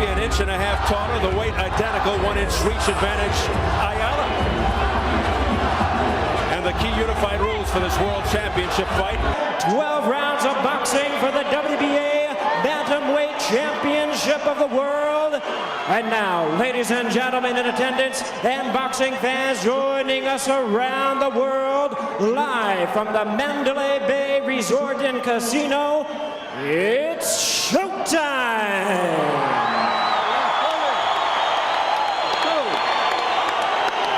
Tapia 1.5 inches taller, the weight identical, 1 inch reach advantage, Ayala. And the key unified rules for this World Championship fight. 12 rounds of boxing for the WBA Bantamweight Championship of the World. And now, ladies and gentlemen in attendance and boxing fans joining us around the world, live from the Mandalay Bay Resort and Casino, it's showtime!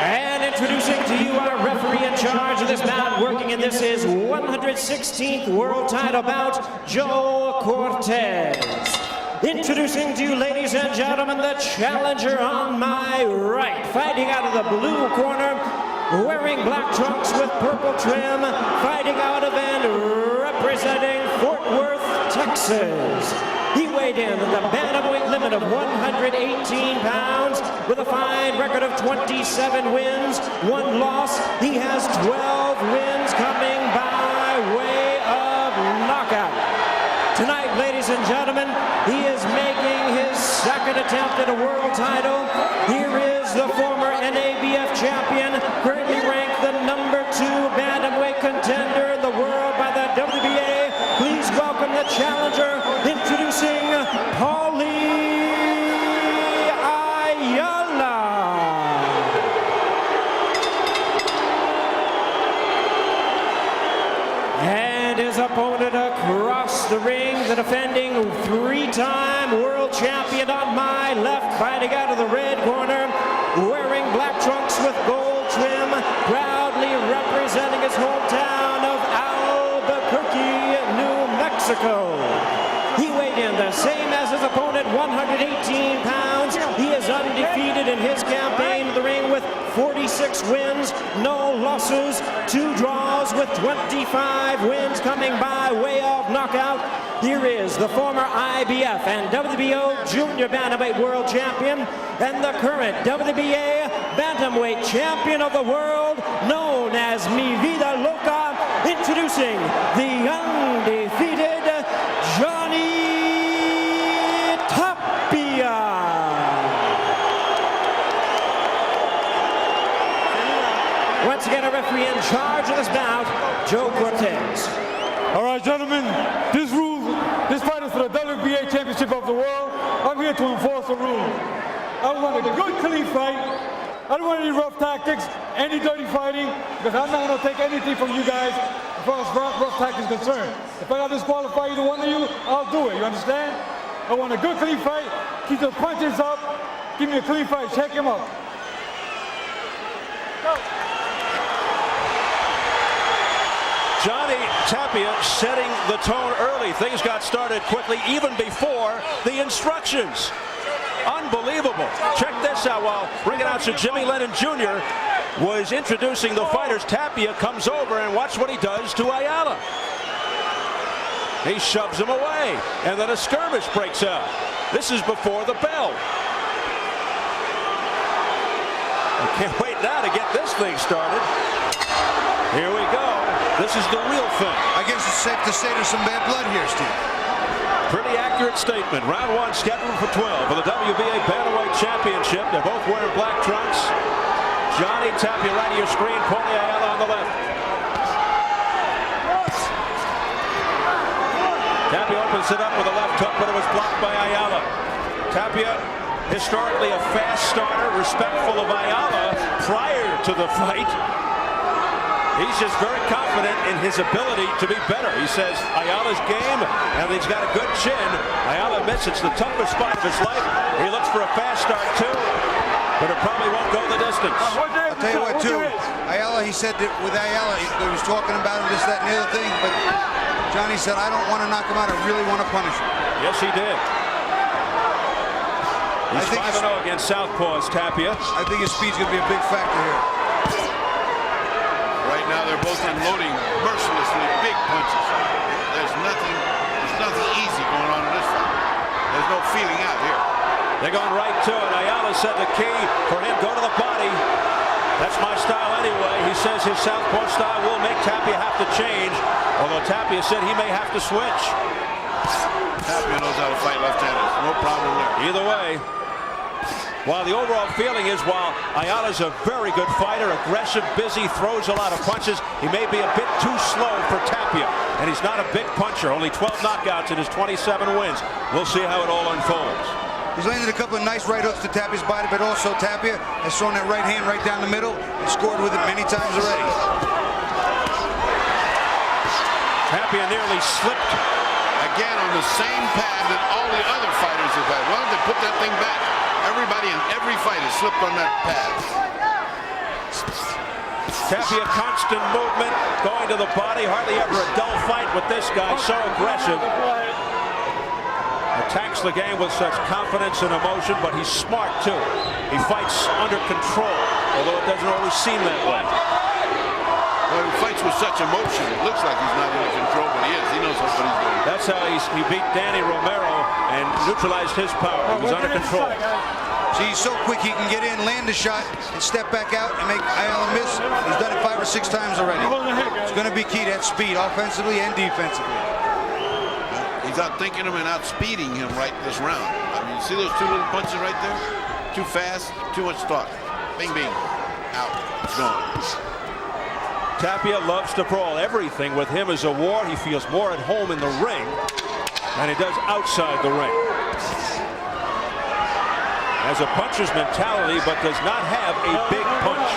And introducing to you our referee in charge of this bout, working in this is 116th world title bout, Joe Cortez. Introducing to you, ladies and gentlemen, the challenger on my right, fighting out of the blue corner, wearing black trunks with purple trim, fighting out of and representing Fort Worth, Texas. He weighed in at the bantamweight limit of 118 pounds with a fine record of 27 wins, 1 loss. He has 12 wins coming by way of knockout. Tonight, ladies and gentlemen, he is making his second attempt at a world title. Here is the former NABF champion, currently ranked the #2 bantamweight contender in the world by the WBA. Please welcome the challenger, introducing Paulie Ayala. And his opponent across the ring, the defending 3-time world champion on my left, fighting out of the red corner, wearing black trunks with gold trim, proudly representing his hometown of Albuquerque, New Mexico. He weighed in the same as his opponent, 118 pounds. He is undefeated in his campaign in the ring with 46 wins, no losses, 2 draws with 25 wins coming by way of knockout. Here is the former IBF and WBO Junior Bantamweight World Champion and the current WBA Bantamweight Champion of the World, known as Mi Vida Loca, introducing the undefeated TAPIA. Once again, a referee in charge of this bout, Joe Cortez. All right, gentlemen, this fight is for the WBA Championship of the World. I'm here to enforce the rule. I want a good, clean fight. I don't want any rough tactics, any dirty fighting, because I'm not going to take anything from you guys as far as rough tactics is concerned. If I got to disqualify either one of you, I'll do it. You understand? I want a good, clean fight. Keep the punches up. Give me a clean fight. Check him up. Go. Johnny Tapia setting the tone early. Things got started quickly, even before the instructions. Unbelievable. Check this out. While ring announcer Jimmy Lennon Jr. was introducing the fighters, Tapia comes over and watch what he does to Ayala. He shoves him away, and then a skirmish breaks out. This is before the bell. I can't wait now to get this thing started. Here we go. This is the real thing. I guess it's safe to say there's some bad blood here, Steve. Pretty accurate statement. Round 1 scheduled for 12 for the WBA Bantamweight Championship. They're both wearing black trunks. Johnny Tapia right to your screen. Paulie Ayala on the left. Tapia opens it up with a left hook, but it was blocked by Ayala. Tapia, historically a fast starter, respectful of Ayala prior to the fight. He's just very confident in his ability to be better. He says Ayala's game, and he's got a good chin. Ayala admits it's the toughest spot of his life. He looks for a fast start too, but it probably won't go the distance. I'll tell you what too, Ayala, he said that with Ayala, he was talking about this, that, and the other thing, but Johnny said, I don't want to knock him out, I really want to punish him. Yes, he did. He's 5-0 against Southpaws, Tapia. I think his speed's going to be a big factor here. Right now, they're both unloading mercilessly big punches. There's nothing easy going on in this fight. There's no feeling out here. They're going right to it. Ayala said the key for him, go to the body. That's my style anyway. He says his southpaw style will make Tapia have to change, although Tapia said he may have to switch. Tapia knows how to fight left-handers. No problem there. Either way, while the overall feeling is, while Ayala's a very good fighter, aggressive, busy, throws a lot of punches, he may be a bit too slow for Tapia. And he's not a big puncher. Only 12 knockouts in his 27 wins. We'll see how it all unfolds. He's landed a couple of nice right hooks to Tapia's body, but also Tapia has thrown that right hand right down the middle and scored with it many times already. Tapia nearly slipped again on the same pad that all the other fighters have had. Why don't they put that thing back? Everybody in every fight has slipped on that pad. Tapia, constant movement, going to the body. Hardly ever a dull fight with this guy. So aggressive. Attacks the game with such confidence and emotion, but he's smart too. He fights under control, although it doesn't always seem that way. Well, he fights with such emotion. It looks like he's not under control, but he is. He knows what he's doing. That's how he beat Danny Romero and neutralized his power. He was under control. See, he's so quick he can get in, land a shot, and step back out and make Ayala miss. He's done it 5 or 6 times already. It's going to be key to that speed, offensively and defensively. He's outthinking him and outspeeding him right this round. I mean, you see those 2 little punches right there? Too fast, too much thought. Bing, bing. Out. Gone. Tapia loves to brawl. Everything with him is a war. He feels more at home in the ring than he does outside the ring. Has a puncher's mentality, but does not have a big punch.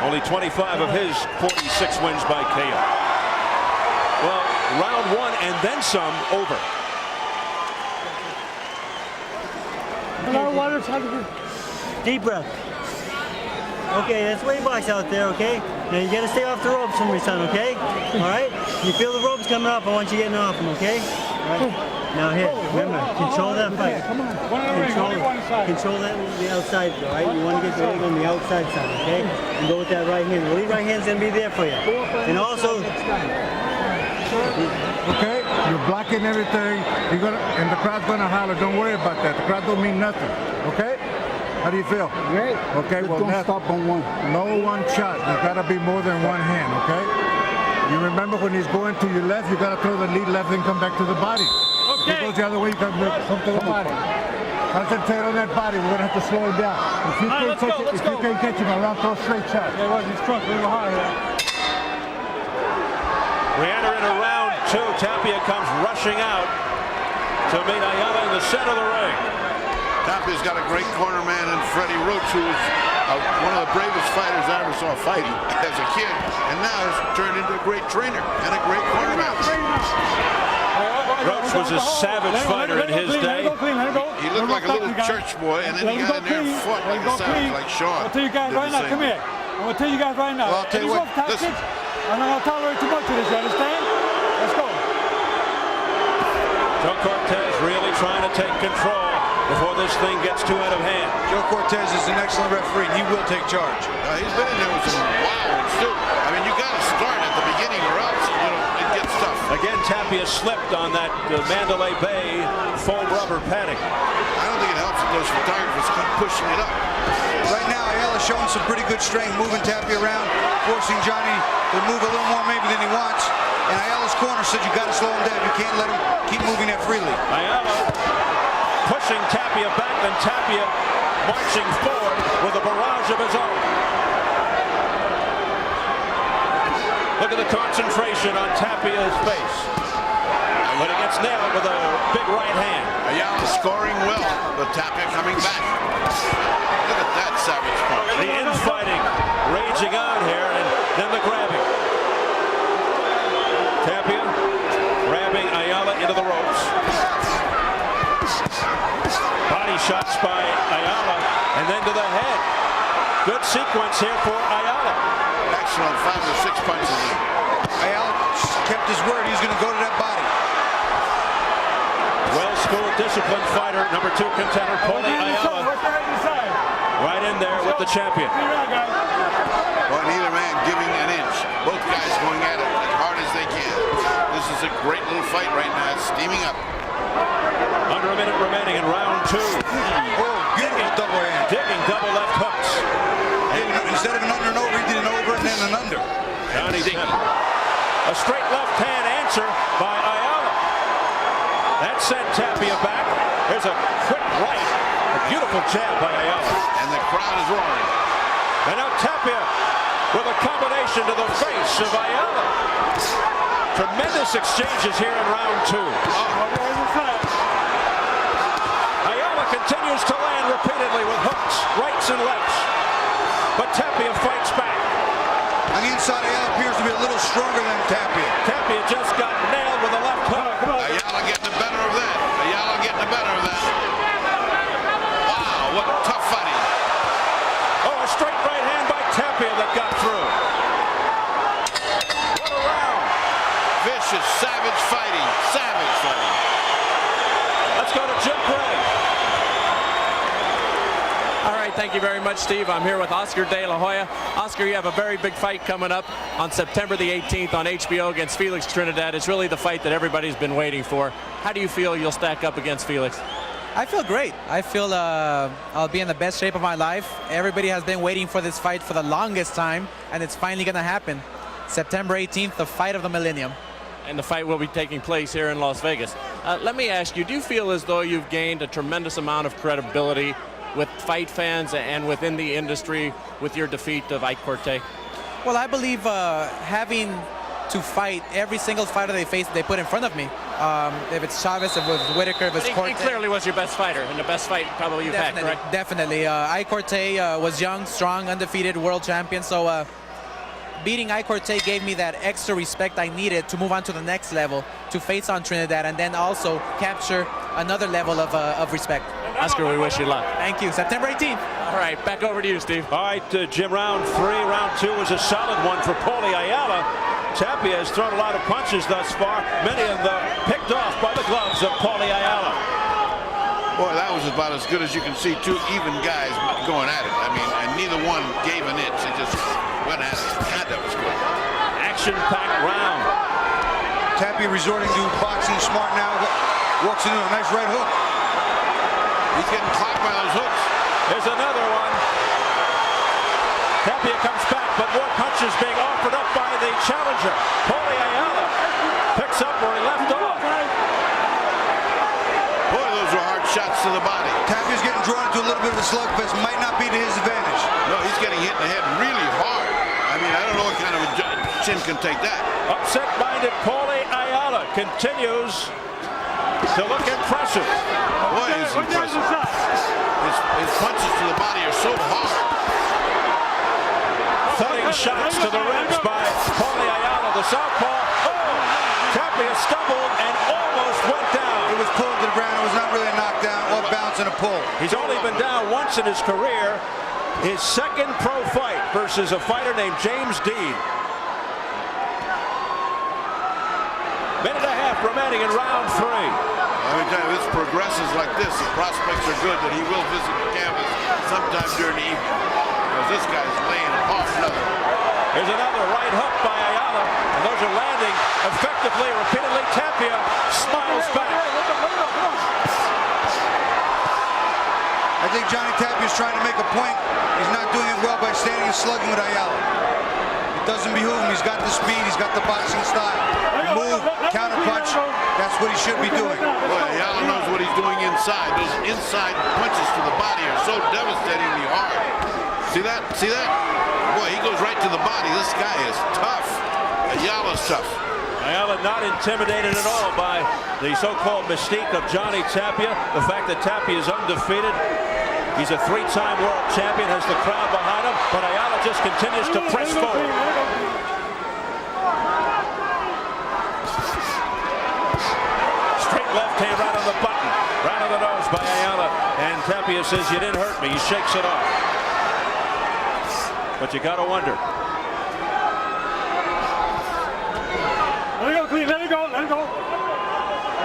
Only 25 of his 46 wins by KO. Well, round 1 and then some over. Deep breath. Okay, that's way box out there, okay? Now you gotta stay off the ropes from your son, okay? Alright? You feel the ropes coming up, I want you getting off them, okay? Alright? Now here, remember, control that fight. Control that on the outside, alright? You wanna get the leg on the outside side, okay? And go with that right hand. The lead right hand's gonna be there for you. And also, okay, you're blocking everything. You're gonna, and the crowd's gonna holler. Don't worry about that. The crowd don't mean nothing. Okay? How do you feel? Great. Okay, Just well, don't stop on one. No one shot. You gotta be more than one hand. Okay? You remember when he's going to your left, you gotta throw the lead left and come back to the body. Okay. If he goes the other way, you gotta come to the body. Concentrate on that body. We're gonna have to slow him down. If you can't catch him around, throw a straight shot. Yeah, well, he's struck a little hard there. We enter into round 2. Tapia comes rushing out to meet Ayala in the center of the ring. Tapia's got a great corner man in Freddie Roach, who's one of the bravest fighters I ever saw fighting as a kid, and now has turned into a great trainer and a great corner man. Roach was a savage fighter in his day. He looked like a little church boy, and then he got in there and fought like a savage, like Sean. I'll tell you guys right now, come here. I'm going to tell you guys right now. Well, I'll tell you what, listen. I'm not going to tolerate too much of this, you understand? Let's go. Joe Cortez really trying to take control before this thing gets too out of hand. Joe Cortez is an excellent referee. He will take charge. He's been in there with some wild ones, too. I mean, you got to start at the beginning or else, it gets tough. Again, Tapia slipped on that Mandalay Bay foam rubber padding. I don't think it helps that those photographers keep pushing it up. Right now, Ayala's showing some pretty good strength, moving Tapia around, forcing Johnny to move a little more maybe than he wants. And Ayala's corner said you got to slow him down. You can't let him keep moving that freely. Ayala pushing Tapia back, then Tapia marching forward with a barrage of his own. Look at the concentration on Tapia's face. But he gets nailed with a big right hand. Ayala scoring well, but Tapia coming back. Look at that savage punch. The infighting raging on here, and then the grabbing. Tapia grabbing Ayala into the ropes. Body shots by Ayala, and then to the head. Good sequence here for Ayala. Excellent 5 or 6 punches. Ayala kept his word. He's going to go to that body. Well-schooled, disciplined fighter, number 2 contender, Paulie Ayala. Right in there with the champion. Well, neither man giving an inch. Both guys going at it as hard as they can. This is a great little fight right now. It's steaming up. Under a minute remaining in round 2. Oh, beautiful double hand. Digging double left hooks. Instead of an under and over, he did an over and then an under. Johnny Digging. A straight left hand answer by Ayala. That sent Tapia back. There's a quick right. A beautiful jab by Ayala. And the crowd is roaring. And now Tapia with a combination to the face of Ayala. Tremendous exchanges here in round 2. Ayala continues to land repeatedly with hooks, rights and lefts. But Tapia fights back. On the inside, Ayala appears to be a little stronger than Tapia. Tapia just got nailed with a left hook. Ayala getting the better of that. Ayala getting the better of that. Wow, what tough fighting. Oh, a straight right hand by Tapia that got through. What a round. Vicious, savage fighting. Savage fighting. Let's go to Jim Gray. All right, thank you very much, Steve. I'm here with Oscar De La Hoya. Oscar, you have a very big fight coming up on September the 18th on HBO against Felix Trinidad. It's really the fight that everybody's been waiting for. How do you feel you'll stack up against Felix? I feel great. I feel I'll be in the best shape of my life. Everybody has been waiting for this fight for the longest time, and it's finally going to happen. September 18th, the fight of the millennium. And the fight will be taking place here in Las Vegas. Let me ask you, do you feel as though you've gained a tremendous amount of credibility with fight fans and within the industry with your defeat of Ike Corte? Well, I believe having to fight every single fighter they put in front of me. If it's Chavez, if it's Whitaker, if it's Corte. He clearly was your best fighter and the best fight probably you've had, correct? Definitely. Ike Corte was young, strong, undefeated world champion. So beating Ike Corte gave me that extra respect I needed to move on to the next level, to face on Trinidad, and then also capture another level of respect. Oscar, we wish you luck. Thank you. September 18th. All right, back over to you, Steve. All right, Jim, round 3. Round 2 was a solid one for Paulie Ayala. Tapia has thrown a lot of punches thus far, many of them picked off by the gloves of Paulie Ayala. Boy, that was about as good as you can see. 2 even guys going at it. I mean, and neither one gave an inch. They just went at it. God, that was good. Action-packed round. Tapia resorting to boxing smart now. Walks into a nice right hook. He's getting clocked by those hooks. There's another one. Tapia comes back, but more punches being offered up by the challenger. Paulie Ayala picks up where he left off. Boy, those were hard shots to the body. Tapia's getting drawn into a little bit of a slugfest. Might not be to his advantage. No, he's getting hit in the head really hard. I mean, I don't know what kind of a chin can take that. Upset-minded Paulie Ayala continues to look impressive. Boy, he's impressive. His punches to the body are so hard. Thudding shots to the ribs by Paulie Ayala, the southpaw. Oh! Tapia stumbled and almost went down. It was pulled to the ground. It was not really a knockdown or bounce and a pull. He's only been down once in his career. His second pro fight versus a fighter named James Dean. Minute and a half remaining in round 3. Let me tell you, this progresses like this. The prospects are good that he will visit the canvas sometime during the evening. Because this guy's laying off nothing. Here's another right hook by Ayala. And those are landing effectively, repeatedly. Tapia smiles back. I think Johnny Tapia's trying to make a point. He's not doing it well by standing and slugging with Ayala. It doesn't behoove him. He's got the speed. He's got the boxing style. Move, counterpunch. That's what he should be doing. Boy, Ayala knows what he's doing inside. Those inside punches to the body are so devastatingly hard. See that? See that? Boy, he goes right to the body. This guy is tough. Ayala's tough. Ayala not intimidated at all by the so-called mystique of Johnny Tapia. The fact that Tapia is undefeated. He's a 3-time world champion, has the crowd behind him, but Ayala just continues to press forward. Straight left hand right on the button, right on the nose by Ayala. And Tapia says, "You didn't hurt me." He shakes it off. But you gotta wonder. Let it go, Cleve. Let it go. Let it go.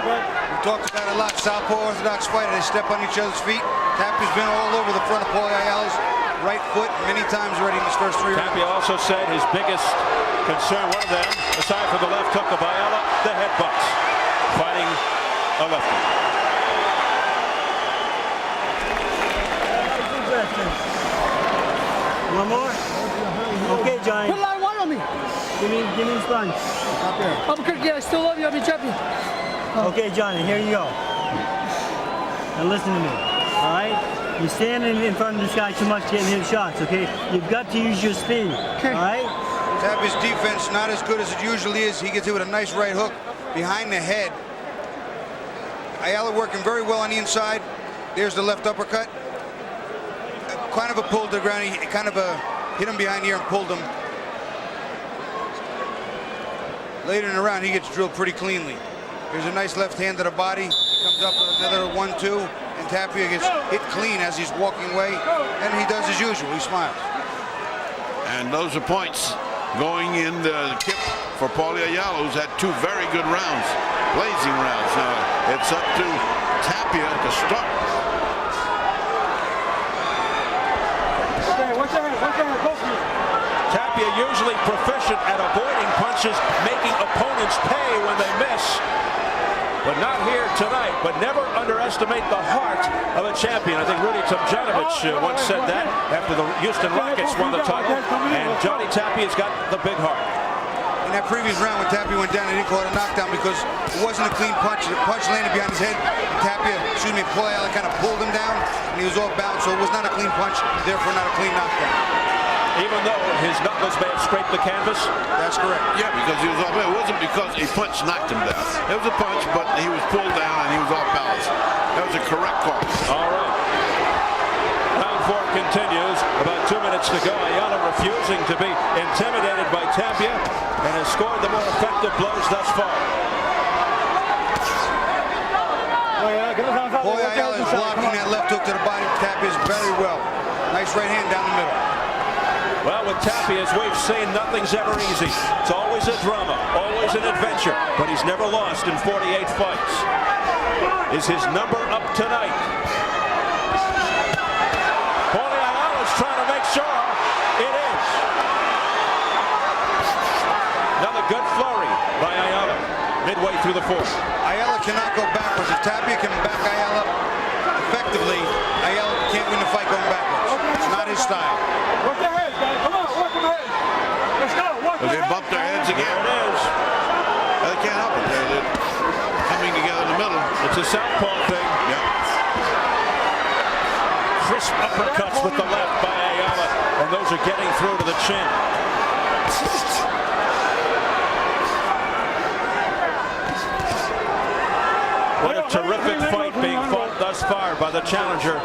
We talked about a lot. Southpaw orthodox fighter. They step on each other's feet. Tapia's been all over the front of Paulie Ayala's right foot many times already in his first 3 rounds. Tapia also said his biggest concern, one of them, aside from the left hook of Ayala, the headbutts. Fighting a lefty. One more? Okay, Johnny. Put a lot of weight on me. Give me the sponge. Albuquerque, I still love you. I'll be champion. Okay, Johnny, here you go. Now listen to me, all right? You're standing in front of this guy too much getting him shots, okay? You've got to use your speed, all right? Tapia's defense not as good as it usually is. He gets hit with a nice right hook behind the head. Ayala working very well on the inside. There's the left uppercut. Kind of a pull to the ground. He kind of hit him behind the ear and pulled him. Later in the round, he gets drilled pretty cleanly. Here's a nice left hand to the body. Comes up with another 1-2. And Tapia gets hit clean as he's walking away. And he does as usual. He smiles. And those are points going in the tip for Paulie Ayala, who's had 2 very good rounds, blazing rounds. Now it's up to Tapia to start. Tapia usually proficient at avoiding punches, making opponents pay when they miss. But not here tonight. But never underestimate the heart of a champion. I think Rudy Tomjanovich once said that after the Houston Rockets won the title. And Johnny Tapia's got the big heart. In that previous round when Tapia went down, they didn't call it a knockdown because it wasn't a clean punch. The punch landed behind his head. Paulie Ayala kind of pulled him down, and he was off balance. So it was not a clean punch, therefore not a clean knockdown. Even though his knuckles may have scraped the canvas? That's correct. Yeah, because he was off. It wasn't because a punch knocked him down. It was a punch, but he was pulled down and he was off balance. That was a correct call. All right. Round 4 continues. About 2 minutes to go. Ayala refusing to be intimidated by Tapia and has scored the more effective blows thus far. Paulie Ayala is blocking that left hook to the body of Tapia very well. Nice right hand down the middle. Well, with Tapia, as we've seen, nothing's ever easy. It's always a drama, always an adventure, but he's never lost in 48 fights. Is his number up tonight? Paulie Ayala's trying to make sure it is. Another good flurry by Ayala, midway through the 4th. Ayala cannot go backwards. If Tapia can back Ayala effectively, Ayala can't win the fight going backwards. It's not his style. Work their heads, guys. Come on, work them heads. Let's go. Work They bumped their heads again. There it is. They can't help it. They're coming together in the middle. It's a southpaw thing. Yeah. Crisp uppercuts with the left by Ayala, and those are getting through to the chin. What a terrific fight being fought thus far by the challenger,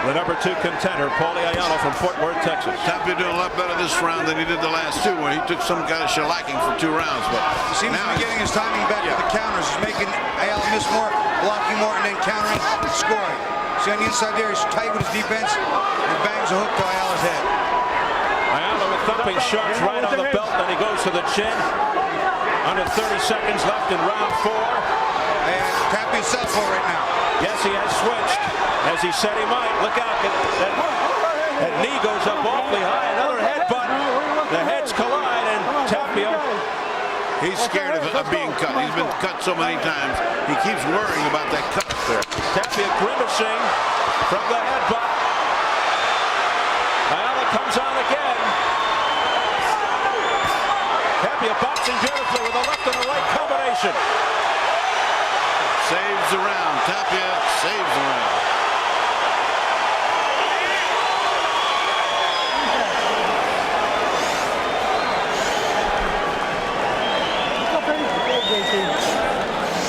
the number 2 contender, Paulie Ayala from Fort Worth, Texas. Tapia doing a lot better this round than he did the last 2, where he took some kind of shellacking for 2 rounds. But He seems to be getting his timing back with the counters. He's making Ayala miss more, blocking more, and then countering and scoring. See on the inside there, he's tight with his defense and bangs a hook to Ayala's head. Ayala with thumping shots right on the belt, then he goes to the chin. Under 30 seconds left in round 4. And Tapia's southpaw right now. Yes, he has switched, as he said he might. Look out, that knee goes up awfully high. Another headbutt. The heads collide, and Tapia. he's scared of being cut. He's been cut so many times. He keeps worrying about that cut there. Tapia grimacing from the headbutt. Ayala comes on again. Tapia boxing beautifully with a left and a right combination. Saves the round. Tapia saves the round.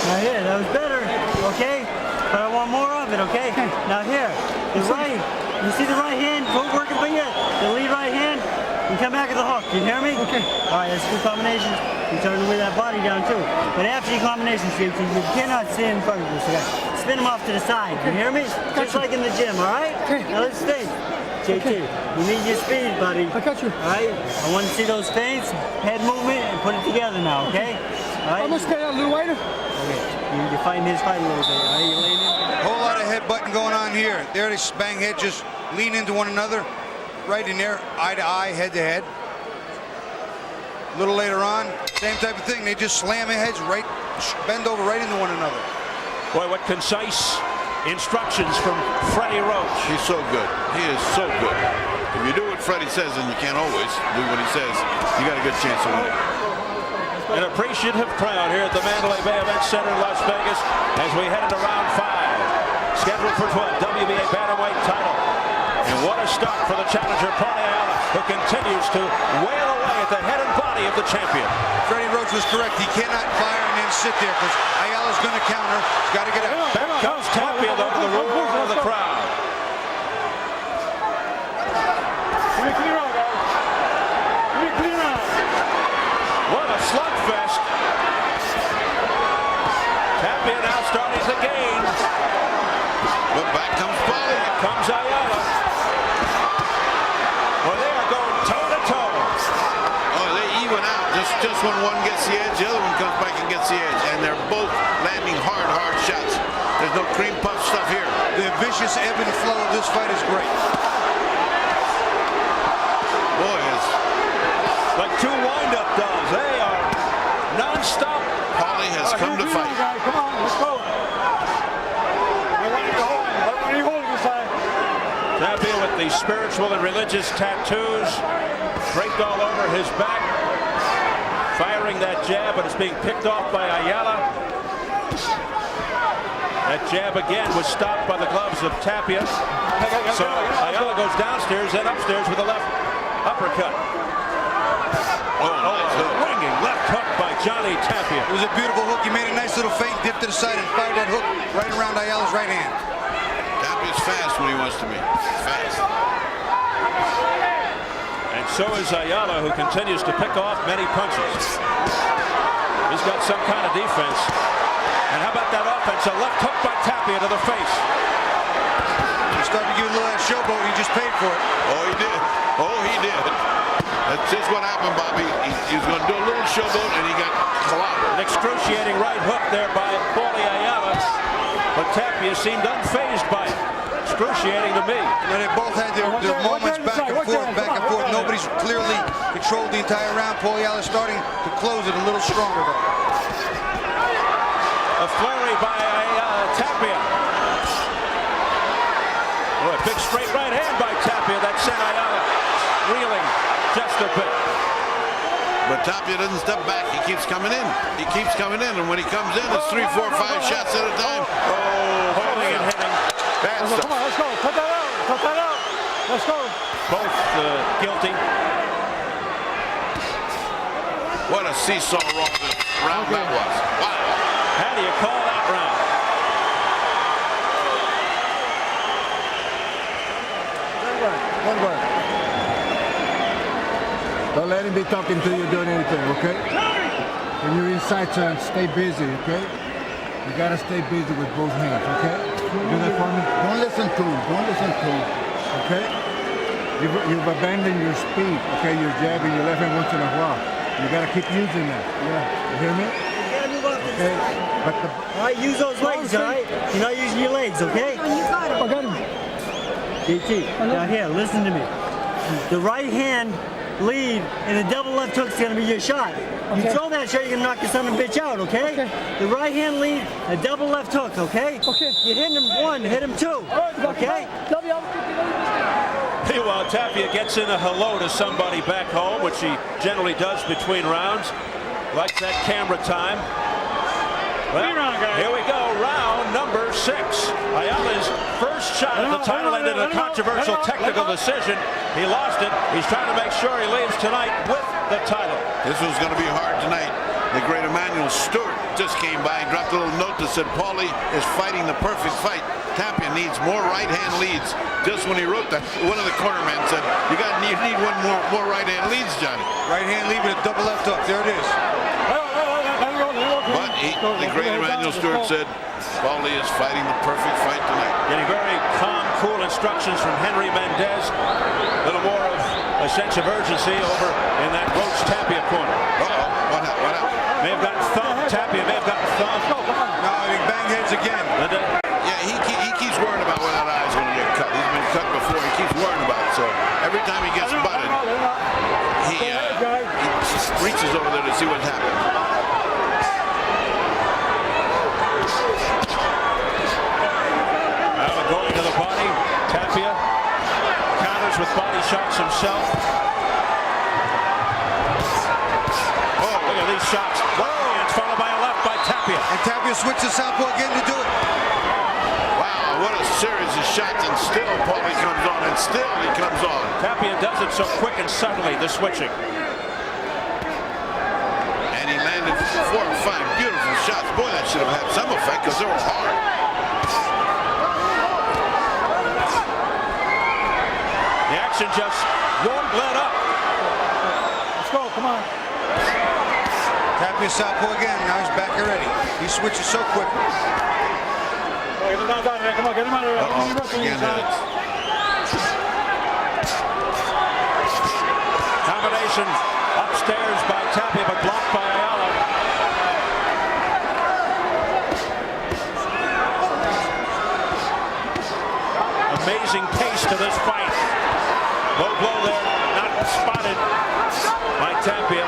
Now here, that was better, okay? But I want more of it, okay? Now here, the right, you see the right hand, working finger, the lead right hand, and come back at the hook. You hear me? Okay. All right, that's 2 combinations. You're starting to weigh that body down too. But after your combination sweeps, you cannot stand in front of this guy. Spin him off to the side. You hear me? Just like in the gym, all right? Now let's stay. JT, you need your speed, buddy. I got you. All right? I want to see those feints, head movement, and put it together now, okay? All right? I'm gonna stay a little later. Okay. You're fighting his fight a little bit, all right? You lean in? Whole lot of headbutting going on here. There they bang head, just lean into one another. Right in there, eye to eye, head to head. A little later on, same type of thing. They just slam their heads right, bend over right into one another. Boy, what concise instructions from Freddie Roach. He's so good. He is so good. If you do what Freddie says, and you can't always do what he says, you got a good chance of winning. An appreciative crowd here at the Mandalay Bay Event Center in Las Vegas as we head into round 5. scheduled for 12, WBA bantamweight title. And what a start for the challenger, Paulie Ayala, who continues to wail away at the head and body of the champion. Freddie Roach was correct. He cannot fire and then sit there because Ayala's going to counter. He's got to get out. Back comes Tapia, though, to the roar of the crowd. Clear out, guys. Clear out. What a slugfest. Tapia now starting to gain. But back comes Paulie. Here comes Ayala. Well, they are going toe-to-toe. Oh, they even out. Just when one gets the edge, the other one comes back and gets the edge. And they're both landing hard shots. There's no cream puff stuff here. The vicious ebb and flow of this fight is great. Boy, it's Like two wind-up dolls. They are non-stop. Paulie has come to fight. Come on, let's go. Tapia with the spiritual and religious tattoos draped all over his back. Firing that jab, but it's being picked off by Ayala. That jab again was stopped by the gloves of Tapia. So Ayala goes downstairs and upstairs with a left uppercut. Nice hook. Ringing left hook by Johnny Tapia. It was a beautiful hook. He made a nice little feint, dipped to the side, and fired that hook right around Ayala's right hand. Tapia's fast when he wants to be. Fast. And so is Ayala, who continues to pick off many punches. He's got some kind of defense. And how about that offense? A left hook by Tapia to the face. He's starting to give a little that showboat. He just paid for it. Oh, he did. Oh, he did. That's just what happened, Bobby. He was going to do a little showboat, and he got clobbered. An excruciating right hook there by Paulie Ayala. But Tapia seemed unfazed by it. Excruciating to me. And they both had their moments back and forth. Nobody's clearly controlled the entire round. Paulie Ayala starting to close it a little stronger, though. A flurry by Tapia. Oh, a big straight right hand by Tapia that sent Ayala reeling just a bit. But Tapia doesn't step back. He keeps coming in. He keeps coming in. And when he comes in, it's 3, 4, 5 shots at a time. Oh, Holding and hitting. That's Come on, let's go. Cut that out. Cut that out. Let's go. Both guilty. what a seesaw round that was. Wow. How do you call that round? One word. Don't let him be talking to you doing anything, okay? When you're inside, son, stay busy, okay? You gotta stay busy with both hands, okay? Do that for me. Don't listen to him. Don't listen to him, okay? You've abandoned your speed, okay? You're jabbing your left hand once in a while. You gotta keep using that. Yeah, you hear me? You gotta move up. Okay. But the All right, use those legs, all right? You're not using your legs, okay? You got him. I got him. JT, now here, listen to me. The right hand lead and the double left hook's gonna be your shot. You throw that shot, you're gonna knock your son of a bitch out, okay? The right hand lead, a double left hook, okay? You hit him one, hit him two, okay? Meanwhile, Tapia gets in a hello to somebody back home, which he generally does between rounds. Likes that camera time. Well, here we go, round number 6. Ayala's first shot at the title ended in a controversial technical decision. He lost it. He's trying to make sure he leaves tonight with the title. This one's going to be hard tonight. The great Emmanuel Stewart just came by and dropped a little note that said Paulie is fighting the perfect fight. Tapia needs more right-hand leads. Just when he wrote that, one of the cornermen said, you need one more right-hand leads, Johnny. Right-hand lead with a double left hook. There it is. But the great Emmanuel Stewart said, Paulie is fighting the perfect fight tonight. Getting very calm, cool instructions from Henry Mendez. A little more of a sense of urgency over in that Roach Tapia corner. Uh-oh, what happened? May have gotten thumped. Tapia may have gotten thumped. No, he banged heads again. Yeah, he keeps worrying about where that eye's going to get cut. He's been cut before. He keeps worrying about it. So every time he gets butted, he just reaches over there to see what's happening. Going to the body. Tapia counters with body shots himself. Oh, look at these shots. Whoa, it's followed by a left by Tapia. And Tapia switches southpaw again to do it. Wow, what a series of shots, and still Paulie comes on, and still he comes on. Tapia does it so quick and subtly, the switching. And he landed 4 or 5 beautiful shots. Boy, that should have had some effect because they were hard. The action just won't let up. Let's go, come on. Tapia southpaw again. Now he's back already. He switches so quick. Get him out of there. Come on, get him out of there. Again, Combination upstairs by Tapia, but blocked by Ayala. Amazing pace to this fight. Low blow there, not spotted by Tapia.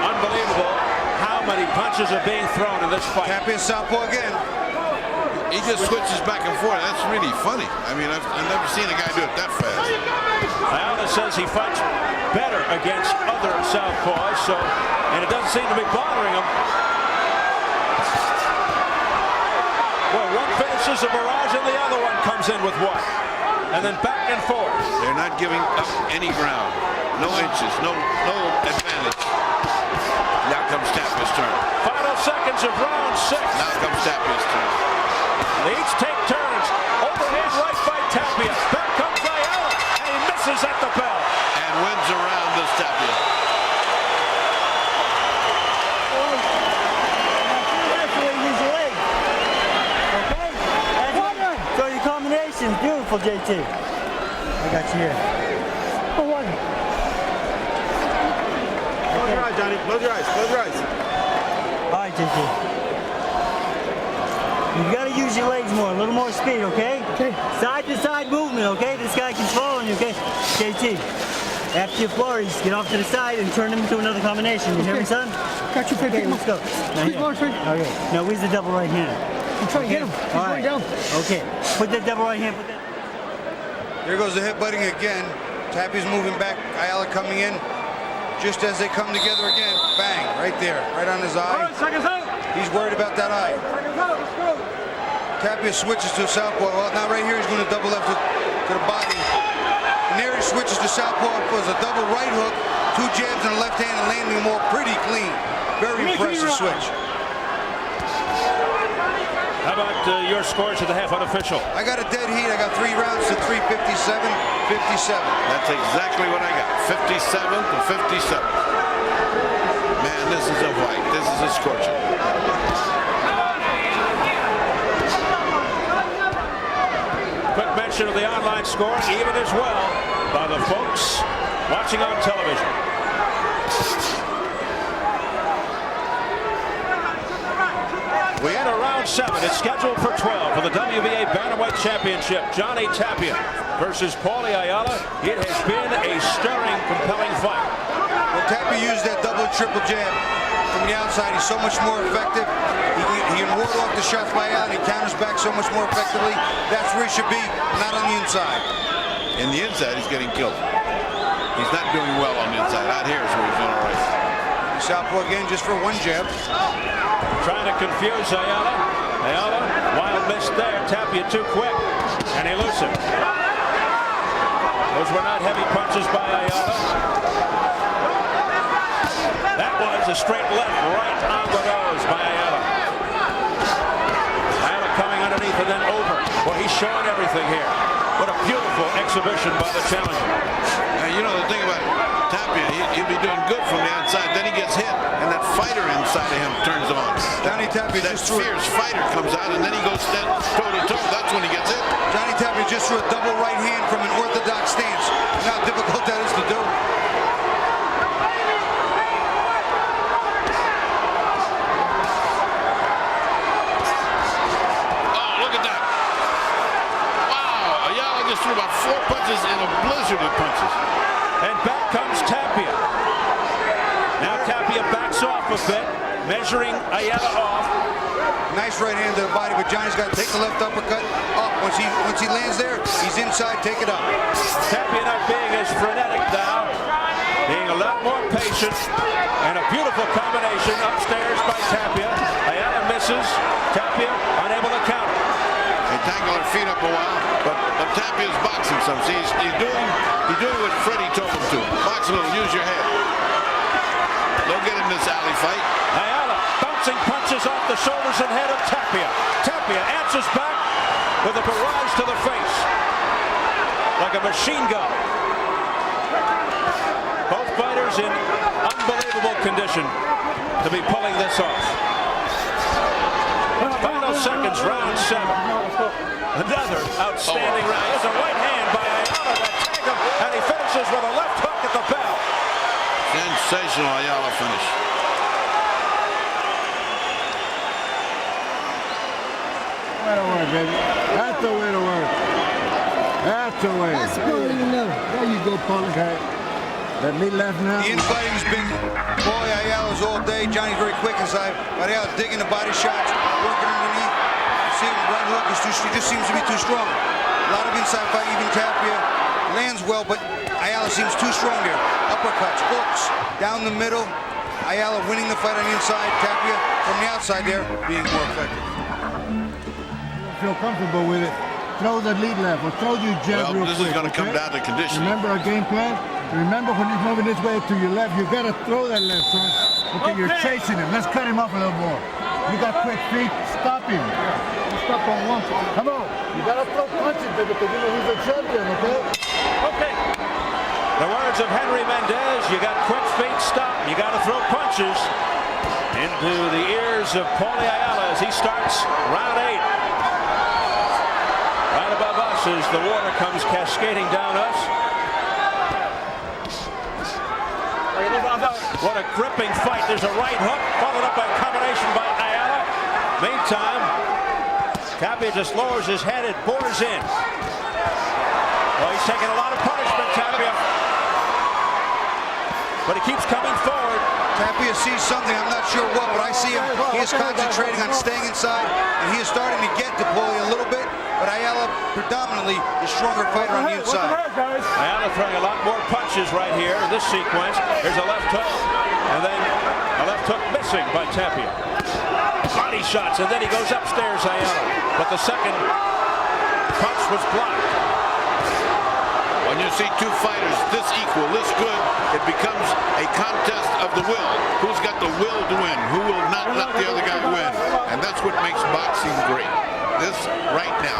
Unbelievable how many punches are being thrown in this fight. Tapia southpaw again. he just switches back and forth. That's really funny. I mean, I've never seen a guy do it that fast. Ayala says he fights better against other southpaws, and it doesn't seem to be bothering him. Well, one finishes a barrage and the other one comes in with one. And then back and forth. They're not giving up any ground. No inches, no advantage. Now comes Tapia's turn. Final seconds of round 6. Now comes Tapia's turn. They each take turns. Overhand right by Tapia. Back comes Ayala, and he misses at the bell. And wins the round, this Tapia. So your combination's beautiful, JT. I got you here. For one. Close your eyes, Johnny. Close your eyes. Close your eyes. All right, JT. You gotta use your legs more, a little more speed, okay? Okay. Side to side movement, okay? This guy keeps following you, okay? JT, after your flurries, get off to the side and turn him into another combination. You hear me, son? Got you, Okay, let's go. Now, here. Okay. Now, where's the double right hand? I'm trying to get him. He's All going right. down. Okay. Put that double right hand. Put that. There goes the headbutting again. Tapia's moving back. Ayala coming in. Just as they come together again, bang, right there, right on his eye. Seconds out. He's worried about that eye. Seconds out. Let's go. Tapia switches to southpaw. Well, now right here he's going to double left to the body. And there he switches to southpaw for a double right hook, 2 jabs and a left hand, and landing them all pretty clean. Very impressive switch. How about your scores at the half unofficial? I got a dead heat. I got 3 rounds to 357, 57. That's exactly what I got. 57 to 57. Man, this is a fight. This is a scorcher. Quick mention of the online score, even as well, by the folks watching on television. We enter round 7. It's scheduled for 12 for the WBA Bantamweight Championship. Johnny Tapia versus Paulie Ayala. It has been a stirring, compelling fight. Well, Tapia used that double triple jab from the outside. He's so much more effective. He can ward off the shots by Ayala, and he counters back so much more effectively. That's where he should be, not on the inside. In the inside, he's getting killed. He's not doing well on the inside. Out here is where he's doing all right. Southpaw again just for 1 jab. Trying to confuse Ayala. Ayala, wild miss there. Tapia too quick, and he loosened. Those were not heavy punches by Ayala. That was a straight left right on the nose by Ayala. Ayala coming underneath and then over. Well, he's showing everything here. What a beautiful exhibition by the challenger. Now, you know the thing about Tapia, he'll be doing good from the outside, then he gets hit, and that fighter inside of him turns on. Johnny Tapia That just threw fierce fighter comes out, and then he goes toe-to-toe. That's when he gets hit. Johnny Tapia just threw a double right hand from an orthodox stance. You know how difficult that is to do. Oh, look at that. Wow, Ayala just threw about 4 punches in a blizzard of punches. And back comes Tapia. Now Tapia backs off a bit. measuring Ayala off. Nice right hand to the body, but Johnny's got to take the left uppercut up. Once he lands there, he's inside, take it up. Tapia not being as frenetic now, being a lot more patient, and a beautiful combination upstairs by Tapia. Ayala misses, Tapia unable to counter. They tangle their feet up a while, but Tapia's boxing some. See, he's doing what Freddie told him to. Box a little, use your head. Don't get in this alley fight. Ayala bouncing punches off the shoulders and head of Tapia. Tapia answers back with a barrage to the face, like a machine gun. Both fighters in unbelievable condition to be pulling this off. Final seconds, round 7. Another outstanding round. There's a right hand by Ayala to tag him, and he finishes with a left hook at the bell. Sensational Ayala finish. Way to work, baby. That's the way to work. That's the way. That's good enough. There you go, Paulie. Okay. That meat left now. The infighting's been boy Ayala's all day. Johnny's very quick inside. But Ayala digging the body shots, working underneath. You see him, right hook is he just seems to be too strong. A lot of inside fight, even Tapia lands well, but Ayala seems too strong there. Uppercuts, hooks, down the middle. Ayala winning the fight on the inside. Tapia from the outside there being more effective. Feel comfortable with it. Throw the lead left or throw your jab real quick. This is going to come down to conditioning. Remember our game plan? Remember when he's moving this way to your left, you got to throw that left, son. Okay, you're chasing him. Let's cut him off a little more. You got quick feet. Stop him. Stop on one. Come on. You got to throw punches, baby, because you know he's a champion, okay? Okay. The words of Henry Mendez, you got quick feet, stop. You got to throw punches into the ears of Paulie Ayala as he starts round 8. Right above us as the water comes cascading down us. What a gripping fight. There's a right hook followed up by a combination by Ayala. Meantime, Tapia just lowers his head and bores in. Well, he's taking a lot of punishment, Tapia. But he keeps coming forward. Tapia sees something, I'm not sure what, but I see him. He is concentrating on staying inside, and he is starting to get to Paulie a little bit, but Ayala predominantly the stronger fighter on the inside. Ayala throwing a lot more punches right here in this sequence. There's a left hook, and then a left hook missing by Tapia. Body shots, and then he goes upstairs, Ayala. But the second punch was blocked. When you see two fighters this equal, this good, it becomes a contest of the will. Who's got the will to win? Who will not let the other guy win? And that's what makes boxing great. This right now,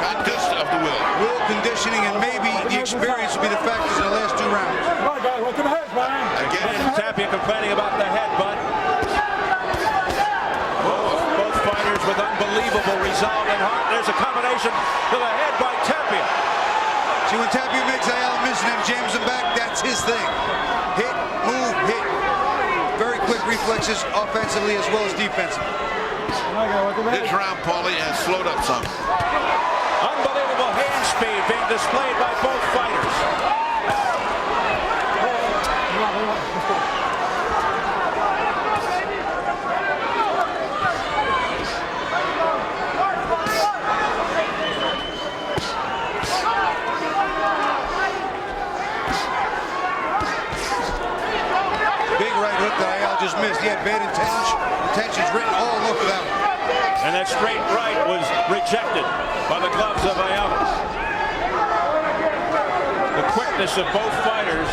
contest of the will. Will, conditioning, and maybe the experience will be the factors in the last 2 rounds. Again, Tapia complaining about the headbutt. Both fighters with unbelievable resolve and heart. There's a combination to the head by Tapia. See, when Tapia makes Ayala miss and then jams him back, that's his thing. Hit, move, hit. Very quick reflexes offensively as well as defensively. this round, Paulie, has slowed up some. Unbelievable hand speed being displayed by both fighters. Just missed. He had bad intentions written all over that one. And that straight right was rejected by the gloves of Ayala. The quickness of both fighters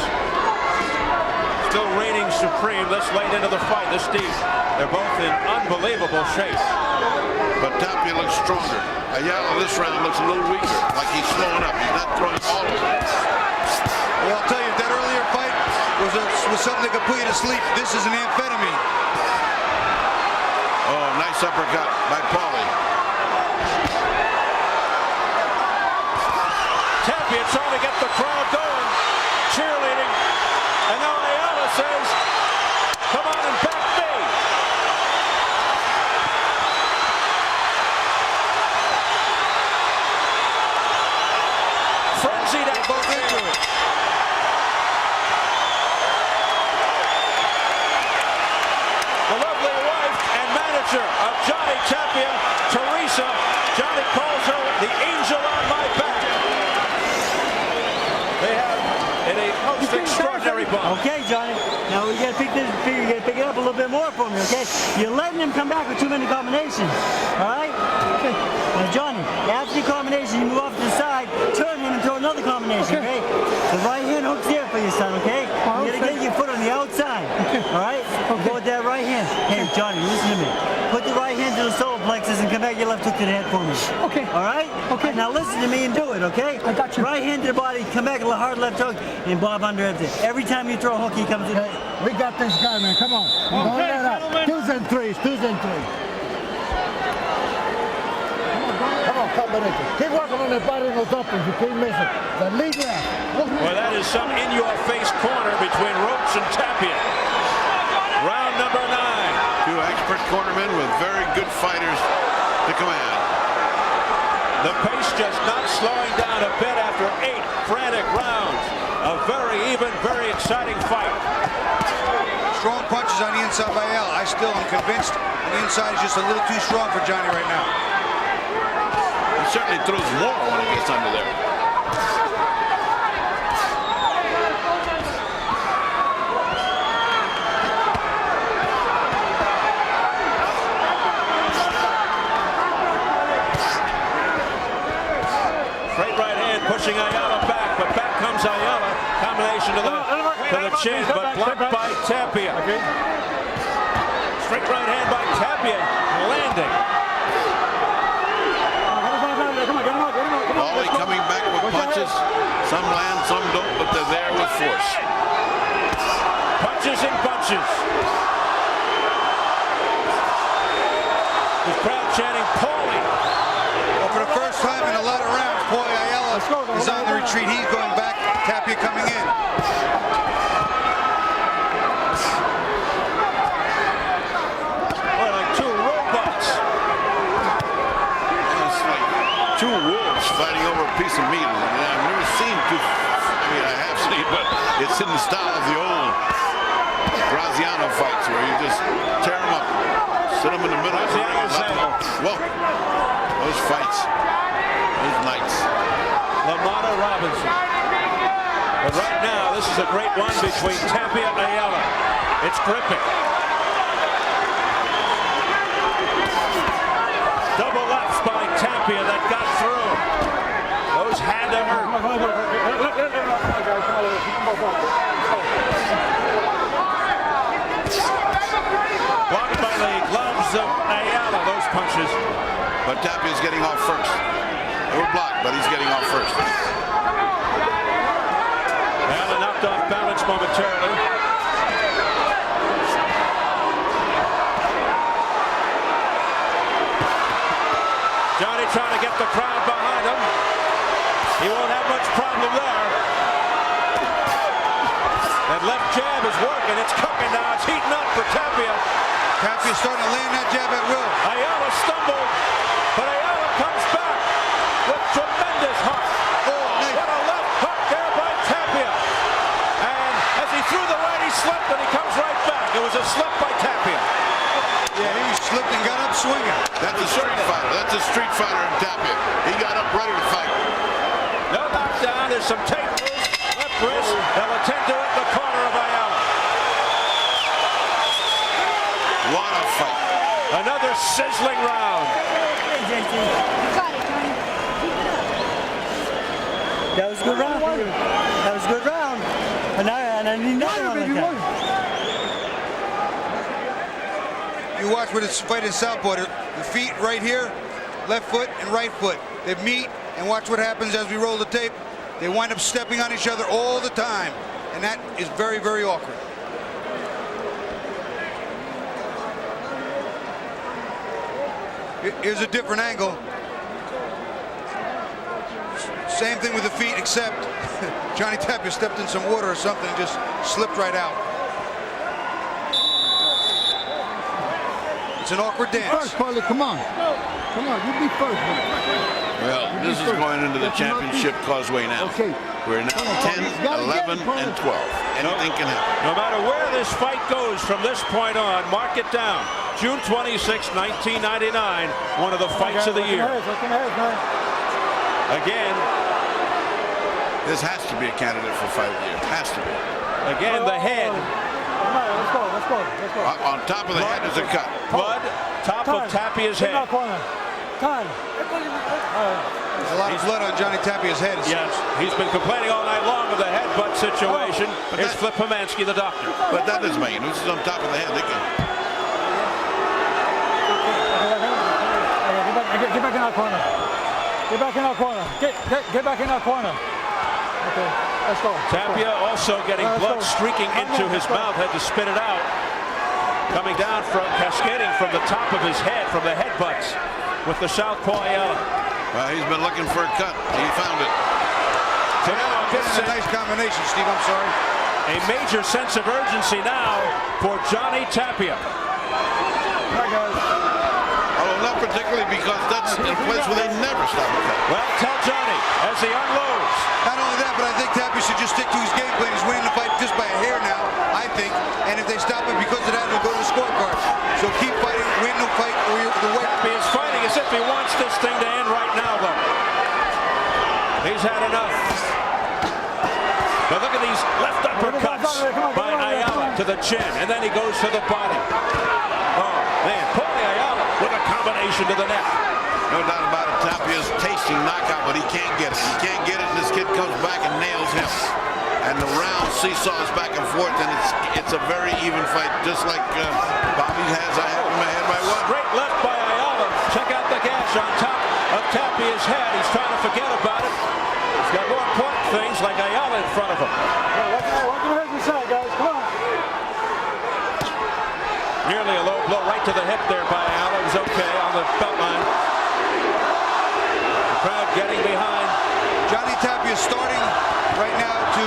still reigning supreme this late into the fight, this deep. They're both in unbelievable shape. But Tapia looks stronger. Ayala this round looks a little weaker, like he's slowing up. He's not throwing all of it. Well, I'll tell you, that earlier fight was something that could put you to sleep. This is an amphetamine. Oh, nice uppercut by Paulie. Tapia trying to get the crowd going, cheerleading, and now Ayala says, "Come on and back me." Frenzied at both into it. the lovely wife and manager of Johnny Tapia, Teresa. Johnny calls her the angel on my back. They have a most extraordinary bond. Okay, Johnny. Now we gotta pick this. You gotta pick it up a little bit more for me, okay? You're letting him come back with too many combinations. All right? Okay. Now, Johnny, after the combination, you move off to the side, turn him and throw another combination, okay? The right hand hook's there for you, son, okay? You gotta get your foot on the outside. All right? Go with that right hand. Hey, Johnny, listen to me. Put the right hand to the solar plexus and come back your left hook to the head for me. Okay. All right? Okay. Now listen to me and do it, okay? I got you. Right hand to the body, come back a little hard left hook, and bob under everything. Every time you throw a hook, he comes in. We got this guy, man. Come on. Don't let up. 2s and 3s. 2s and 3s. Come on, combination. Keep working on the body and those uppers. You can't miss it. The lead left. Well, that is some in-your-face corner between Ropes and Tapia. Round number 9. Two expert cornermen with very good fighters to command. The pace just not slowing down a bit after 8 frantic rounds. A very even, very exciting fight. Strong punches on the inside by Ayala. I still am convinced the inside is just a little too strong for Johnny right now. He certainly throws more when he gets under there. Straight right hand pushing Ayala back, but back comes Ayala. Combination to the chin, but blocked by Tapia. Straight right hand by Tapia, landing. Paulie coming back with punches. Some land, some don't, but they're there with force. Punches and bunches. The crowd chanting Paulie. Well, for the first time in a lot of rounds, Paulie Ayala is on the retreat. He's going back. Tapia coming in. Well, like two robots. It's like two wolves fighting over a piece of meat. I mean, I've never seen two. I mean, I have seen, but it's in the style of the old Graziano fights where you just tear them up, sit them in the middle of the ring and let them go. Whoa, those fights, those nights. LaMotta Robinson. But right now, this is a great one between Tapia and Ayala. It's gripping. Double lefts by Tapia that got through. Those had to hurt. Blocked by the gloves of Ayala, those punches. But Tapia's getting off first. They were blocked, but he's getting off first. Ayala knocked off balance momentarily. Johnny trying to get the crowd behind him. He won't have much problem there. That left jab is working. It's cooking now. It's heating up for Tapia. Tapia's starting to land that jab at will. Ayala stumbled, but Ayala comes back with tremendous heart. Oh, nice. What a left hook there by Tapia. And as he threw the right, he slipped, and he comes right back. It was a slip by Tapia. Yeah, he slipped and got up swinging. That's a street fighter. That's a street fighter in Tapia. He got up ready to fight. No knockdown. There's some tape loose. Left wrist. They'll attend to it in the corner of Ayala. What a fight. Another sizzling round. That was a good round. That was a good round. And I need another one like that. You watch with this fight in Southpaw. The feet right here, left foot and right foot. They meet, and watch what happens as we roll the tape. They wind up stepping on each other all the time, and that is very, very awkward. Here's a different angle. Same thing with the feet, except Johnny Tapia stepped in some water or something and just slipped right out. It's an awkward dance. First, Paulie, come on. Come on, you be first, man. Well, this is going into the championship causeway now. Okay, We're now 10, 11, and 12. Anything can happen. No matter where this fight goes from this point on, mark it down. June 26, 1999, one of the fights of the year. Again, this has to be a candidate for fight of the year. Has to be. Again, the head. Let's go. On top of the head is a cut. Blood, top of Tapia's head. Time. There's a lot of blood on Johnny Tapia's head. Yes, he's been complaining all night long of the headbutt situation. Here's Flip Pomansky, the doctor. But that doesn't make it. This is on top of the head. They can. Get back in our corner. Get back in our corner. Get back in our corner. Okay, let's go. Tapia also getting blood streaking into his mouth, had to spit it out. Coming down cascading from the top of his head, from the headbutts with the southpaw Ayala. Well, he's been looking for a cut. He found it. So now This is a nice combination, Steve. I'm sorry. a major sense of urgency now for Johnny Tapia. Oh, not particularly, because that's a place where they never stop a cut. Well, tell Johnny as he unloads. Not only that, but I think Tapia should just stick to his game plan. He's winning the fight just by a hair now, I think. And if they stop him because of that, they'll go to the scorecard. So keep fighting, win the fight, or the way. Tapia is fighting as if he wants this thing to end right now, though. He's had enough. But look at these left uppercuts by Ayala to the chin, and then he goes to the body. Oh, man, Paulie Ayala with a combination to the neck. No doubt about it. Tapia's tasting knockout, but he can't get it. He can't get it, and this kid comes back and nails him. And the round seesaws back and forth, and it's a very even fight, just like Bobby has. I have him ahead by one. Great left by Ayala. Check out the gash on top of Tapia's head. He's trying to forget about it. He's got more important things like Ayala in front of him. Nearly a low blow right to the hip there by Ayala. It was okay on the belt line. The crowd getting behind. Johnny Tapia starting right now to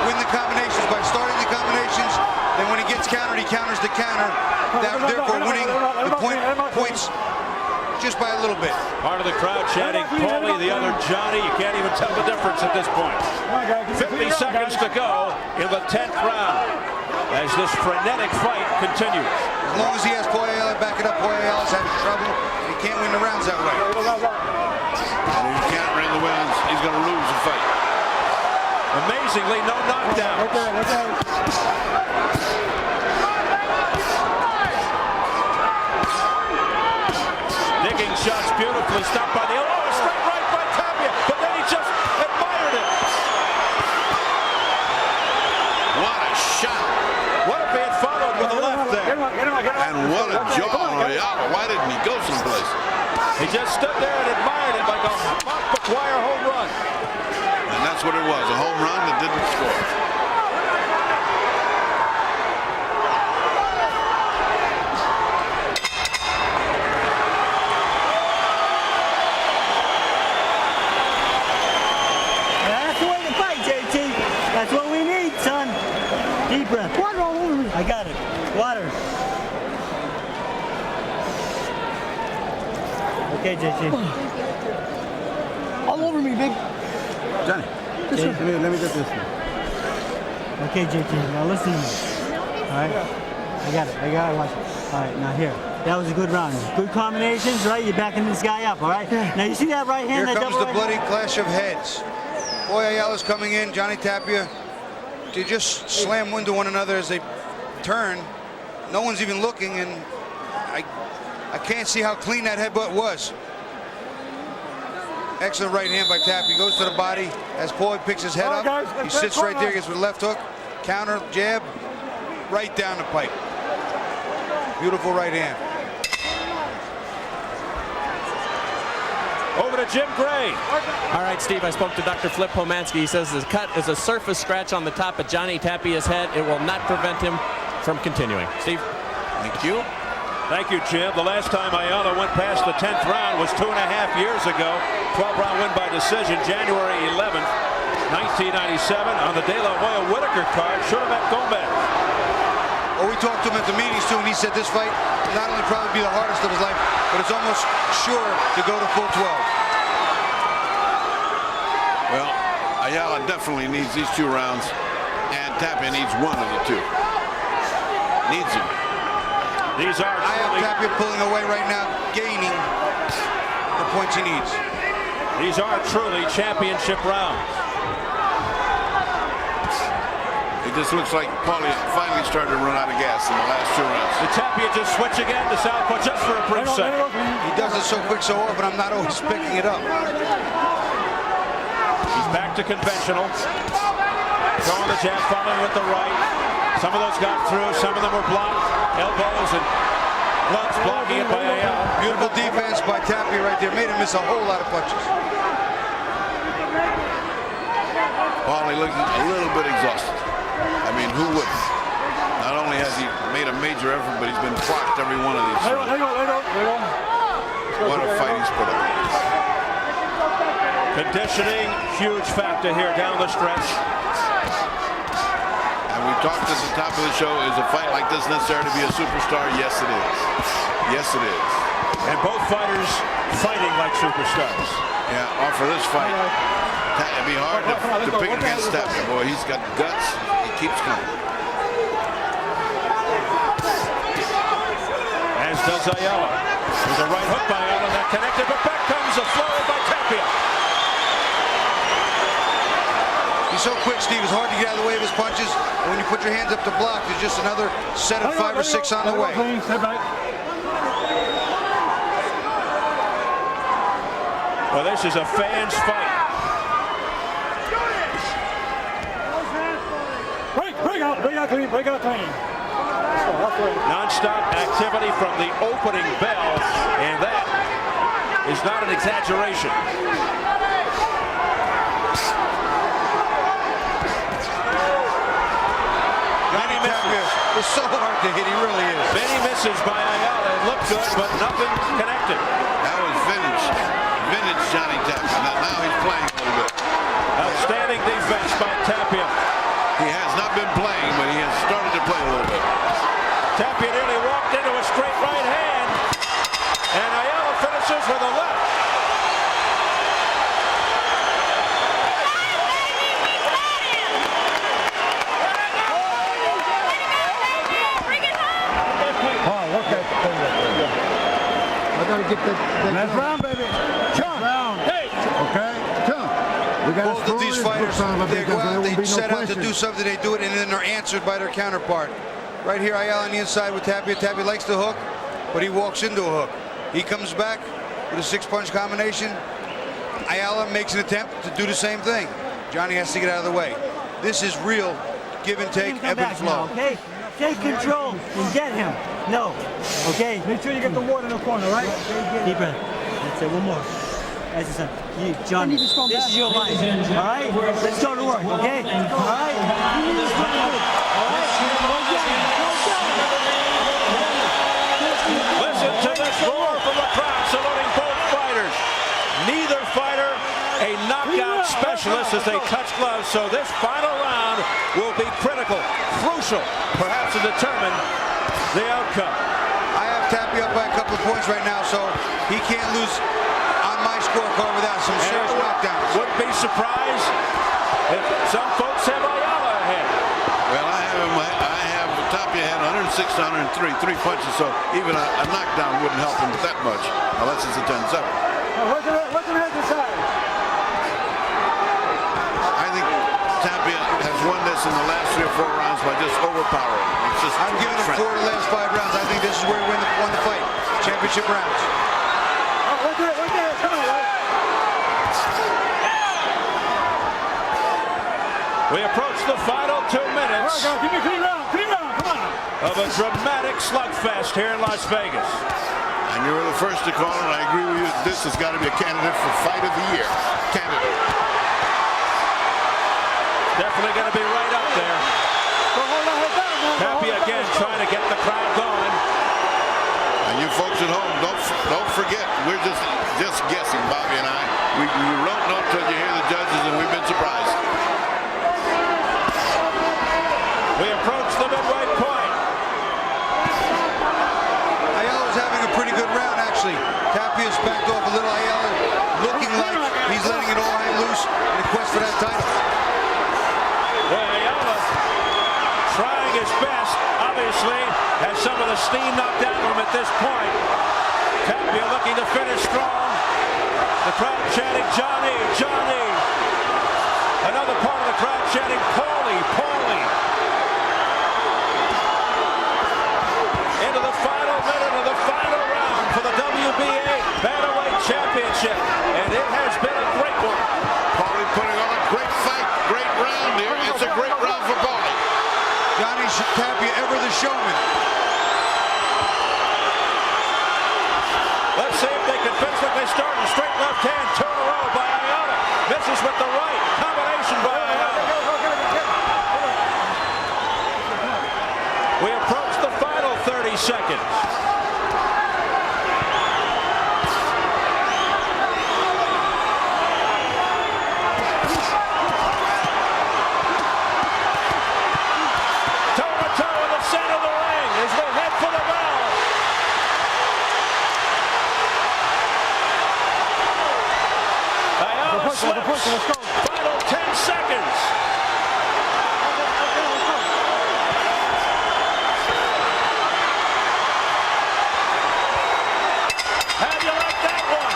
win the combinations by starting the combinations. Then when he gets countered, he counters the counter. Therefore winning the points just by a little bit. Part of the crowd chanting Paulie, the other Johnny. You can't even tell the difference at this point. 50 seconds to go in the 10th round as this frenetic fight continues. As long as he has Paulie Ayala back it up, Paulie Ayala's having trouble. He can't win the rounds that way. And if he can't ring the wins, he's going to lose the fight. Amazingly, no knockdowns. Digging shots beautifully stopped by the a straight right by Tapia, but then he just admired it. What a shot. What if he had followed with a left there? And what a jaw on Ayala. Why didn't he go someplace? He just stood there and admired it like a Mark McGuire home run. And that's what it was, a home run that didn't score. That's the way to fight, JT. That's what we need, son. Deep breath. Water all over me. I got it. Water. Okay, JT. All over me, big. Johnny, let me get this one. Okay, JT. Now listen to me. All right? I got it. I got it. Watch it. All right, now here. That was a good round. Good combinations, right? You're backing this guy up, all right? Now you see that right hand? Here that comes double the right bloody hand? clash of heads. Paulie Ayala's coming in, Johnny Tapia. They just slam into one another as they turn. No one's even looking, and I can't see how clean that headbutt was. Excellent right hand by Tapia. Goes to the body as Paulie picks his head up. He sits right there, gets with a left hook, counter, jab, right down the pipe. Beautiful right hand. Over to Jim Gray. All right, Steve, I spoke to Dr. Flip Pomansky. He says the cut is a surface scratch on the top of Johnny Tapia's head. It will not prevent him from continuing. Steve? Thank you. Thank you, Jim. The last time Ayala went past the 10th round was 2.5 years ago. 12-round win by decision, January 11th, 1997, on the De La Hoya Whitaker card. Should have met Gomez. Well, we talked to him at the meetings too, and he said this fight will not only probably be the hardest of his life, but it's almost sure to go to full 12. Well, Ayala definitely needs these 2 rounds, and Tapia needs one of the 2. Needs them. These are I have Tapia pulling away right now, gaining the points he needs. These are truly championship rounds. It just looks like Paulie finally started to run out of gas in the last 2 rounds. Did Tapia just switch again to southpaw just for a brief second? He does it so quick, so often, I'm not always picking it up. He's back to conventional. Throwing the jab, following with the right. Some of those got through, some of them were blocked. Elbows and gloves blocking it by Ayala. Beautiful defense by Tapia right there. Made him miss a whole lot of punches. Paulie looking a little bit exhausted. I mean, who wouldn't? Not only has he made a major effort, but he's been clocked every one of these. What a fight he's put up. Conditioning, huge factor here down the stretch. And we talked at the top of the show, is a fight like this necessary to be a superstar? Yes, it is. Yes, it is. And both fighters fighting like superstars. Yeah, off of this fight, it'd be hard to pick against Tapia. Boy, he's got guts. He keeps coming. As does Ayala. There's a right hook by Ayala that connected, but back comes a flow by Tapia. He's so quick, Steve. It's hard to get out of the way of his punches. And when you put your hands up to block, there's just another set of 5 or 6 on the way. Well, this is a fans fight. Break out clean. Non-stop activity from the opening bell, and that is not an exaggeration. Many misses. It's so hard to hit, he really is. Many misses by Ayala. It looked good, but nothing connected. That was vintage Johnny Tapia. Now he's playing a little bit. Outstanding defense by Tapia. He has not been playing, but he has started to play a little bit. Tapia nearly walked into a straight right hand, and Ayala finishes with a left. I gotta get the Last round, baby. Last round. Hey. Okay? We got Both of these fighters, they go out, they set out to do something, they do it, and then they're answered by their counterpart. Right here, Ayala on the inside with Tapia. Tapia likes the hook, but he walks into a hook. He comes back with a 6-punch combination. Ayala makes an attempt to do the same thing. Johnny has to get out of the way. This is real give and take, ebb and flow. Now, okay? Take control and get him. No. Okay? Make sure you get the water in the corner, right? Deep breath. That's it. One more. As I said, you, Johnny, this is your life. All right? Let's go to work, okay? All right? Listen to this roar from the crowd saluting both fighters. Neither fighter a knockout specialist as they touch gloves, so this final round will be critical, crucial, perhaps to determine the outcome. I have Tapia up by a couple of points right now, so he can't lose on my scorecard without some serious knockdowns. Wouldn't be surprised if some folks have Ayala ahead. Well, I have Tapia had 106 to 103, 3 punches, so even a knockdown wouldn't help him that much, unless it's a 10-7. What's the head decide? I think Tapia has won this in the last 3 or 4 rounds by just overpowering. It's just I'm giving him 4 of the last 5 rounds. I think this is where he won the fight. Championship rounds. Right there. Come on, right? We approach the final 2 minutes All right, guys, give me a clean round. Come on. of a dramatic slugfest here in Las Vegas. And you were the first to call it, and I agree with you. This has got to be a candidate for Fight of the Year. Candidate. Definitely going to be right up there. Tapia again trying to get the crowd going. And you folks at home, don't forget, we're just guessing, Bobby and I. We don't know until you hear the judges, and we've been surprised. We approach the midway point. Ayala's having a pretty good round, actually. Tapia's backed off a little. Ayala looking like he's letting it all hang loose in the quest for that title. steam knocked out of him at this point. Tapia looking to finish strong. The crowd chanting, Johnny, Johnny. Another part of the crowd chanting, Paulie, Paulie. Into the final minute of the final round for the WBA Bantamweight Championship. And it has been a great one. Paulie putting on a great fight. Great round here. It's a great round for Paulie. Johnny Tapia, ever the showman. Let's see if they can finish like they started. Straight left hand, turn a row by Ayala. Misses with the right. Combination by Ayala. We approach the final 30 seconds. Toe-to-toe in the center of the ring. Is the head for the bell. Ayala slips. Final 10 seconds. How do you like that one?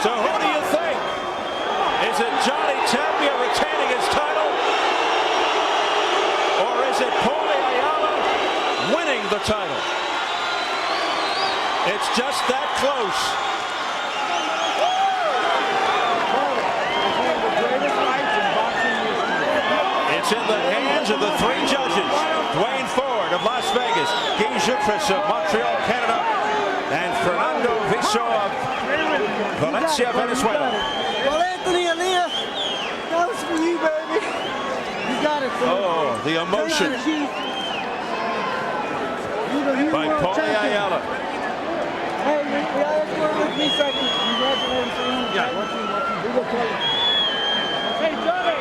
So who do you think? Is it Johnny Tapia retaining his title? Or is it Paulie Ayala winning the title? It's just that close. It's in the hands of the three judges. Dwayne Ford of Las Vegas, Guy Jutras of Montreal, Canada, and Fernando Viso of Valencia, Venezuela. Well, Anthony, Aaliyah, that was for you, baby. You got it, son. Oh, the emotion by Paulie Ayala. Hey, let's go with me second. Congratulations. Yeah. Hey, Johnny.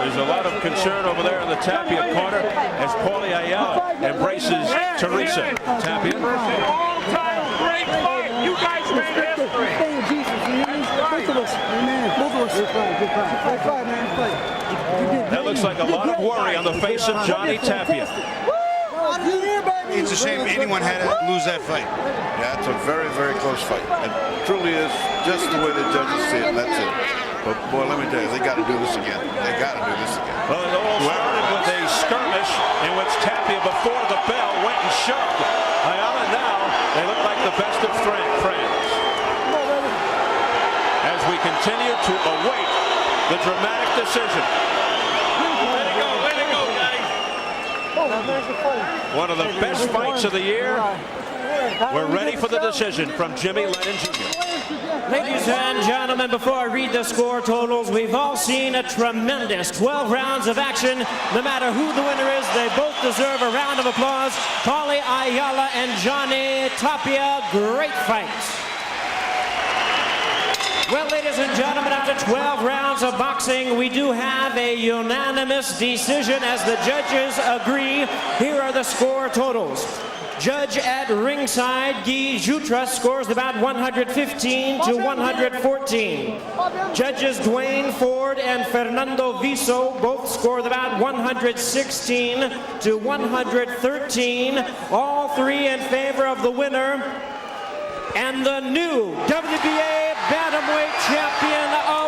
There's a lot of concern over there in the Tapia corner as Paulie Ayala embraces Teresa. Tapia. All-time great fight. You guys made history. Both of us. Amen. Both of us. Good fight, man. That looks like a lot of worry on the face of Johnny Tapia. It's a shame anyone had to lose that fight. Yeah, it's a very, very close fight. It truly is just the way the judges see it, and that's it. But, boy, let me tell you, they got to do this again. They got to do this again. Well, it all started with a skirmish in which Tapia, before the bell, went and shoved Ayala. Now, they look like the best of friends. As we continue to await the dramatic decision. Way to go, Daddy. One of the best fights of the year. We're ready for the decision from Jimmy Lennon Jr. Ladies and gentlemen, before I read the score totals, we've all seen a tremendous 12 rounds of action. No matter who the winner is, they both deserve a round of applause. Paulie Ayala and Johnny Tapia, great fights. Well, ladies and gentlemen, after 12 rounds of boxing, we do have a unanimous decision as the judges agree. Here are the score totals. Judge at ringside, Guy Jutras, scores about 115 to 114. Judges Dwayne Ford and Fernando Viso both scored about 116 to 113. All three in favor of the winner and the new WBA Bantamweight champion of